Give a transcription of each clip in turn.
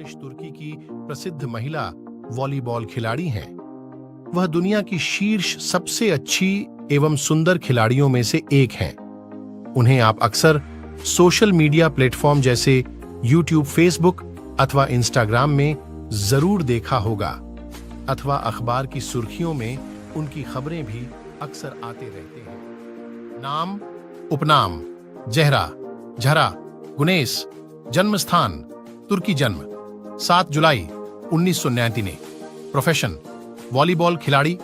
Guinness तुर्की की प्रसिद्ध महिला वॉलीबॉल खिलाड़ी हैं। वह दुनिया की शीर्ष सबसे अच्छी एवं सुंदर खिलाड़ियों में से एक हैं। उन्हें आप अक्सर सोशल मीडिया प्लेटफॉर्म जैसे यूट्यूब, फेसबुक अथवा इंस्टाग्राम में जरूर देखा होगा, अथवा अखबार की सुर्खियों में उनकी खबरें भी अक्सर आते रहते हैं। नाम, उपनाम: ज़हरा, झरा, गुनेश। जन्म स्थान: तुर्की। जन्म 7 जुलाई 1999। प्रोफेशन: वॉलीबॉल खिलाड़ी।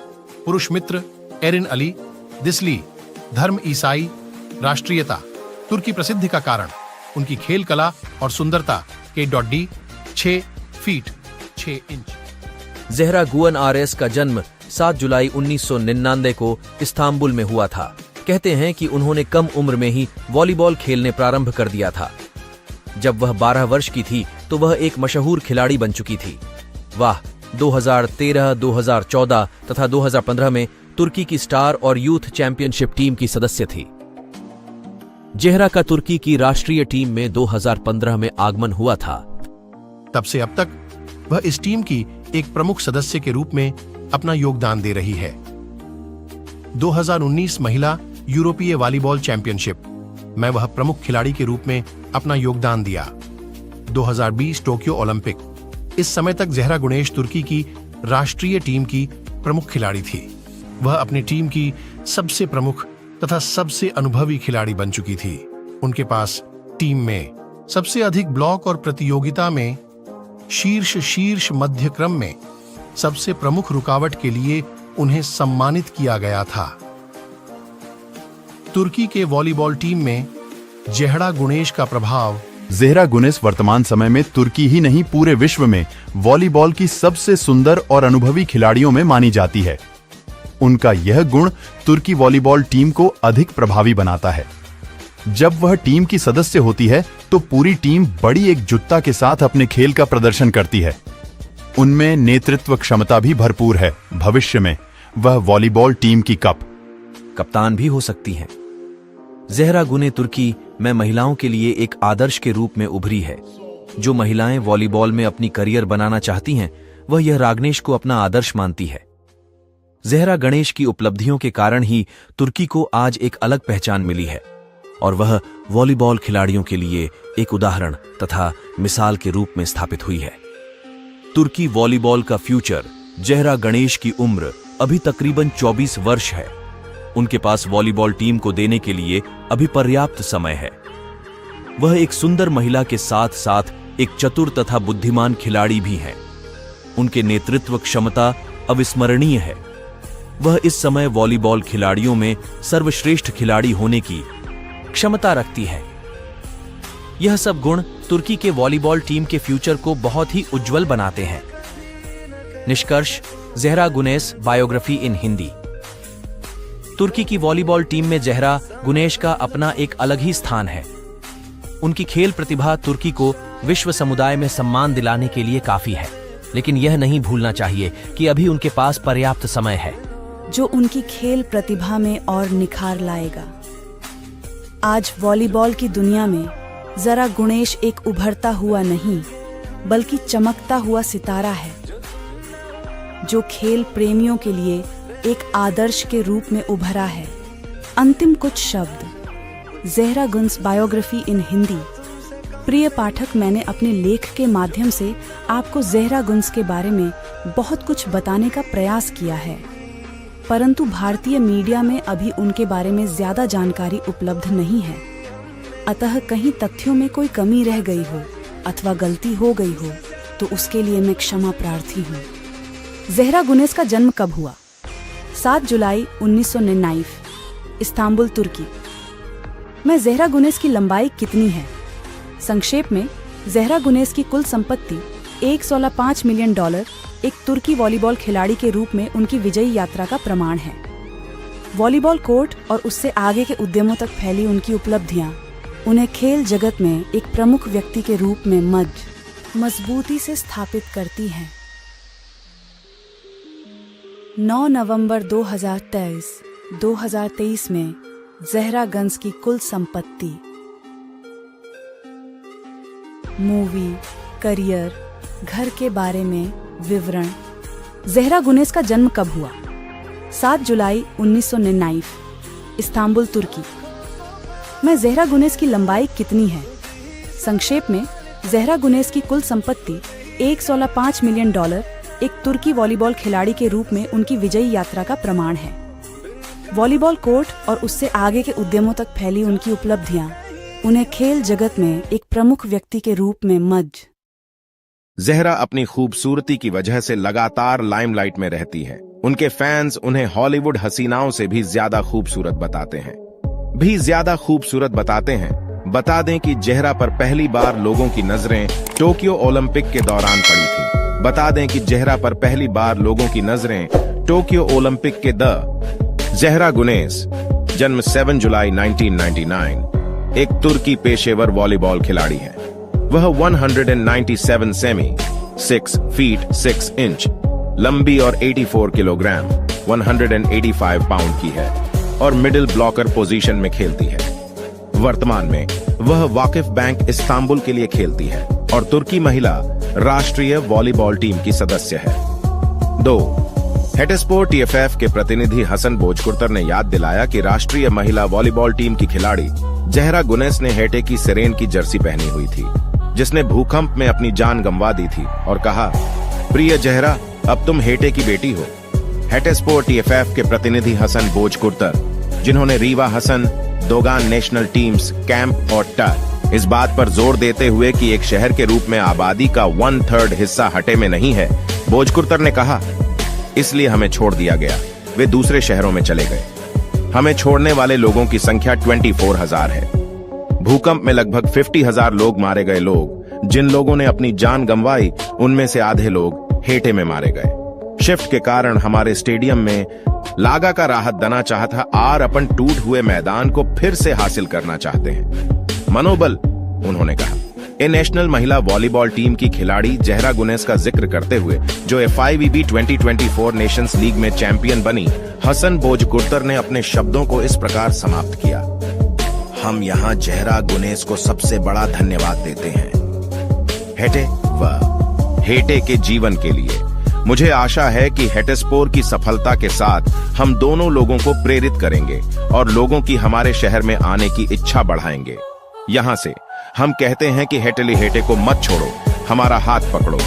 पुरुष मित्र: एरिन अली, दिसली। धर्म: ईसाई। राष्ट्रीयता: तुर्की। प्रसिद्धि का कारण: उनकी खेल कला और सुंदरता। K.D 6 feet 6 inch. ज़हरा गुअन आरएस का जन्म 7 जुलाई 1999 को इस्तांबुल में हुआ था। कहते हैं कि उन्होंने कम उम्र में ही वॉलीबॉल खेलने प्रारंभ कर दिया था। जब वह 12 वर्ष की थी तो वह एक मशहूर खिलाड़ी बन चुकी थी। वह 2013, 2014 तथा 2015 में तुर्की की स्टार और यूथ चैंपियनशिप टीम की सदस्य थी। ज़हरा का तुर्की की राष्ट्रीय टीम में 2015 में आगमन हुआ था। तब से अब तक वह इस टीम की एक प्रमुख सदस्य के रूप में अपना योगदान दे रही है। 2019 महिला यूरोपीय वॉलीबॉल चैंपियनशिप में वह प्रमुख खिलाड़ी के रूप में अपना योगदान दिया। 2020 टोक्यो ओलंपिक। इस समय तक ज़हरा गुनेश तुर्की की राष्ट्रीय टीम की प्रमुख खिलाड़ी थी। वह अपनी टीम की सबसे प्रमुख तथा सबसे अनुभवी खिलाड़ी बन चुकी थी। उनके पास टीम में सबसे अधिक ब्लॉक और प्रतियोगिता में शीर्ष मध्य क्रम में सबसे प्रमुख रुकावट के लिए उन्हें सम्मानित किया गया था। तुर्की के वॉलीबॉल टीम में ज़हरा गुनेश का प्रभाव। ज़हरा गुनेश वर्तमान समय में तुर्की ही नहीं पूरे विश्व में वॉलीबॉल की सबसे सुंदर और अनुभवी खिलाड़ियों में मानी जाती है। उनका यह गुण तुर्की वॉलीबॉल टीम को अधिक प्रभावी बनाता है। जब वह टीम की सदस्य होती है तो पूरी टीम बड़ी एकजुटता के साथ अपने खेल का प्रदर्शन करती है। उनमें नेतृत्व क्षमता भी भरपूर है। भविष्य में वह वॉलीबॉल टीम की कप्तान भी हो सकती हैं। ज़हरा गुने तुर्की में महिलाओं के लिए एक आदर्श के रूप में उभरी है। जो महिलाएं वॉलीबॉल में अपनी करियर बनाना चाहती हैं, वह यह रागनेश को अपना आदर्श मानती है। ज़हरा गणेश की उपलब्धियों के कारण ही तुर्की को आज एक अलग पहचान मिली है और वह वॉलीबॉल खिलाड़ियों के लिए एक उदाहरण तथा मिसाल के रूप में स्थापित हुई है। तुर्की वॉलीबॉल का फ्यूचर। ज़हरा गणेश की उम्र अभी तकरीबन 24 वर्ष है। उनके पास वॉलीबॉल टीम को देने के लिए अभी पर्याप्त समय है। वह एक सुंदर महिला के साथ साथ एक चतुर तथा बुद्धिमान खिलाड़ी भी हैं। उनके नेतृत्व क्षमता अविस्मरणीय है। वह इस समय वॉलीबॉल खिलाड़ियों में सर्वश्रेष्ठ खिलाड़ी होने की क्षमता रखती है। यह सब गुण तुर्की के वॉलीबॉल टीम के फ्यूचर को बहुत ही उज्जवल बनाते हैं। निष्कर्ष: ज़हरा गुनेश बायोग्राफी इन हिंदी। तुर्की की वॉलीबॉल टीम में ज़हरा गुनेश का अपना एक अलग ही स्थान है। उनकी खेल प्रतिभा तुर्की को विश्व समुदाय में सम्मान दिलाने के लिए काफी है, लेकिन यह नहीं भूलना चाहिए कि अभी उनके पास पर्याप्त समय है, जो उनकी खेल प्रतिभा में और निखार लाएगा। आज वॉलीबॉल की दुनिया में ज़हरा गुनेश एक उभरता हुआ नहीं, बल्कि चमकता हुआ सितारा है, जो खेल प्रेमियों के लिए एक आदर्श के रूप में उभरा है। अंतिम कुछ शब्द: ज़हरा गुनेश बायोग्राफी इन हिंदी। प्रिय पाठक, मैंने अपने लेख के माध्यम से आपको ज़हरा गुनेश के बारे में बहुत कुछ बताने का प्रयास किया है, परंतु भारतीय मीडिया में अभी उनके बारे में ज्यादा जानकारी उपलब्ध नहीं है। अतः कहीं तथ्यों में कोई कमी रह गई हो अथवा गलती हो गई हो तो उसके लिए मैं क्षमा प्रार्थी हूँ। ज़हरा गुनेश का जन्म कब हुआ? 7 जुलाई 1999, इस्तांबुल, तुर्की। में ज़हरा गुनेश की लंबाई कितनी है? संक्षेप में, ज़हरा गुनेश की कुल संपत्ति $1.5 मिलियन एक तुर्की वॉलीबॉल खिलाड़ी के रूप में उनकी विजयी यात्रा का प्रमाण है। वॉलीबॉल कोर्ट और उससे आगे के उद्यमों तक फैली उनकी उपलब्धियां उन्हें खेल जगत में एक प्रमुख व्यक्ति के रूप में मजबूती से स्थापित करती हैं। 9 नवंबर 2023 में ज़हरा गुनेश की कुल संपत्ति, मूवी, करियर, घर के बारे में विवरण। ज़हरा गुनेस का जन्म कब हुआ? 7 जुलाई 1999, इस्तांबुल, तुर्की। में ज़हरा गुनेस की लंबाई कितनी है? संक्षेप में, ज़हरा गुनेस की कुल संपत्ति $1.5 मिलियन एक तुर्की वॉलीबॉल खिलाड़ी के रूप में उनकी विजयी यात्रा का प्रमाण है। वॉलीबॉल कोर्ट और उससे आगे के उद्यमों तक फैली उनकी उपलब्धियां उन्हें खेल जगत में एक प्रमुख व्यक्ति के रूप में ज़हरा अपनी खूबसूरती की वजह से लगातार लाइमलाइट में रहती है। उनके फैंस उन्हें हॉलीवुड हसीनाओं से भी ज्यादा खूबसूरत बताते हैं। बता दें कि ज़हरा पर पहली बार लोगों की नजरें टोक्यो ओलंपिक के दौरान पड़ी थी। ज़हरा गुनेस, जन्म 7 जुलाई 1999, एक तुर्की पेशेवर वॉलीबॉल खिलाड़ी है। वह 197 सेमी 6 फीट 6 इंच लंबी और 84 किलोग्राम 185 पाउंड की है और मिडिल ब्लॉकर पोजीशन में खेलती है। वर्तमान में वह वाकिफ बैंक इस्तांबुल के लिए खेलती है और तुर्की महिला राष्ट्रीय वॉलीबॉल टीम की सदस्य है। 2. हेटेस्पोर TFF के प्रतिनिधि हसन बोजकुर्तर ने याद दिलाया कि राष्ट्रीय महिला वॉलीबॉल टीम की खिलाड़ी ज़हरा गुनेस ने हेटे की सिरेन की जर्सी पहनी हुई थी, जिसने भूकंप में अपनी जान गंवा दी थी, और कहा, प्रिय ज़हरा, अब तुम हेटे की बेटी हो। हेटेस्पोर TFF के प्रतिनिधि हसन बोजकुर्तर, जिन्होंने Riva Hasan, Dogan national teams, camp और टर इस बात पर जोर देते हुए कि एक शहर के रूप में आबादी का 1/3 हिस्सा हटे में नहीं है, बोजकुर्तर ने कहा, इसलिए हमें छोड़ दिया गया। वे दूसरे शहरों में चले गए। हमें छोड़ने वाले लोगों की संख्या 24,000 है। भूकंप में लगभग 50,000 लोग मारे गए। जिन लोगों ने अपनी जान गंवाई, उनमें से आधे लोग हेटे में मारे गए। शिफ्ट के कारण हमारे स्टेडियम में लागा का राहत दना चाहता और अपन टूट हुए मैदान को फिर से हासिल करना चाहते हैं। मनोबल, उन्होंने कहा। ए नेशनल महिला वॉलीबॉल टीम की खिलाड़ी ज़हरा गुनेस का जिक्र करते हुए, जो FIVB 2024 नेशंस लीग में चैंपियन बनी, हसन बोजकुर्तर ने अपने शब्दों को इस प्रकार समाप्त किया, हम यहाँ ज़हरा गुनेस को सबसे बड़ा धन्यवाद देते हैं, हेटे व हेटे के जीवन के लिए। मुझे आशा है कि हेटेस्पोर की सफलता के साथ हम दोनों लोगों को प्रेरित करेंगे और लोगों की हमारे शहर में आने की इच्छा बढ़ाएंगे। यहाँ से हम कहते हैं कि हेटली हेटे को मत छोड़ो, हमारा हाथ पकड़ो।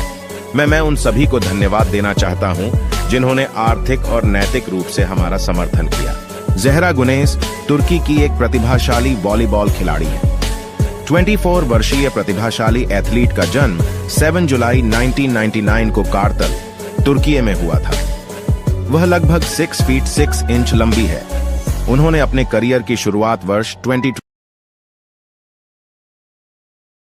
मैं उन सभी को धन्यवाद देना चाहता हूँ जिन्होंने आर्थिक और नैतिक रूप से हमारा समर्थन किया। ज़हरा गुनेस तुर्की की एक प्रतिभाशाली वॉलीबॉल खिलाड़ी है। 24 वर्षीय प्रतिभाशाली एथलीट का जन्म 7 जुलाई 1999 को कारतल, तुर्की में हुआ था। वह लगभग 6 फीट 6 इंच लंबी है। उन्होंने अपने करियर की शुरुआत वर्ष 20